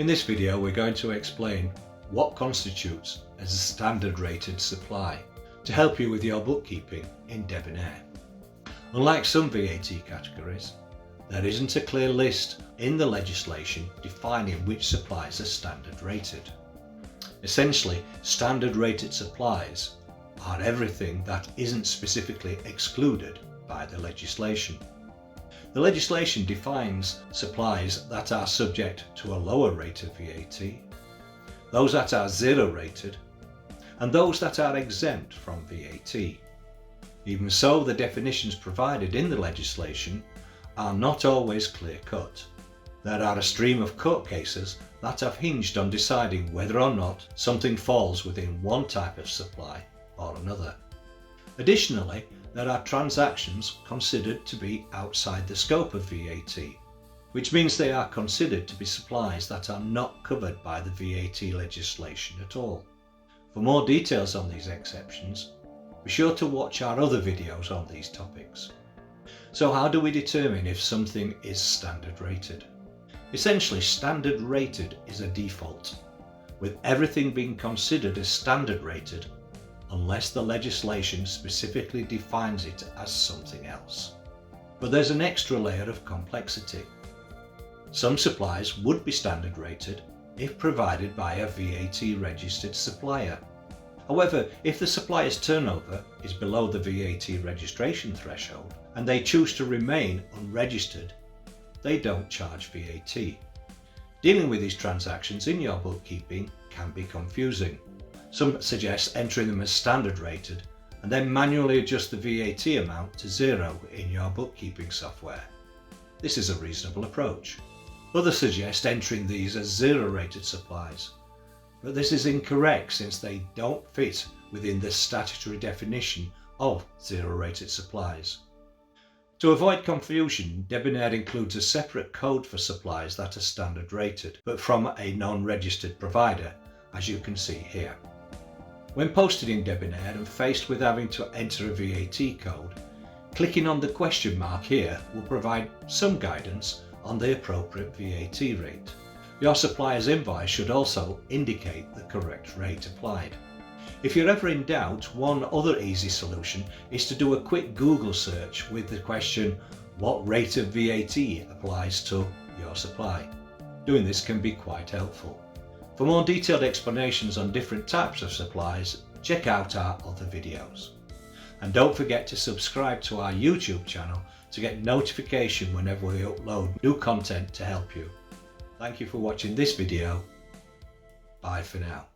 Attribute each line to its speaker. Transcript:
Speaker 1: In this video we're going to explain what constitutes as a standard rated supply to help you with your bookkeeping in Debonair. Unlike some VAT categories, there isn't a clear list in the legislation defining which supplies are standard rated. Essentially, standard rated supplies are everything that isn't specifically excluded by the legislation. The legislation defines supplies that are subject to a lower rate of VAT, those that are zero rated, and those that are exempt from VAT. Even so, the definitions provided in the legislation are not always clear-cut. There are a stream of court cases that have hinged on deciding whether or not something falls within one type of supply or another. Additionally, there are transactions considered to be outside the scope of VAT, which means they are considered to be supplies that are not covered by the VAT legislation at all. For more details on these exceptions, be sure to watch our other videos on these topics. So how do we determine if something is standard rated? Essentially, standard rated is a default, with everything being considered as standard rated unless the legislation specifically defines it as something else. But there's an extra layer of complexity. Some supplies would be standard rated if provided by a VAT registered supplier. However, if the supplier's turnover is below the VAT registration threshold and they choose to remain unregistered, they don't charge VAT. Dealing with these transactions in your bookkeeping can be confusing. Some suggest entering them as standard rated and then manually adjust the VAT amount to zero in your bookkeeping software. This is a reasonable approach. Others suggest entering these as zero rated supplies, but this is incorrect since they don't fit within the statutory definition of zero rated supplies. To avoid confusion, Debonair includes a separate code for supplies that are standard rated, but from a non-registered provider, as you can see here. When posted in Debonair and faced with having to enter a VAT code, clicking on the question mark here will provide some guidance on the appropriate VAT rate. Your supplier's invoice should also indicate the correct rate applied. If you're ever in doubt, one other easy solution is to do a quick Google search with the question, what rate of VAT applies to your supply? Doing this can be quite helpful. For more detailed explanations on different types of supplies, check out our other videos. And don't forget to subscribe to our YouTube channel to get notification whenever we upload new content to help you. Thank you for watching this video. Bye for now.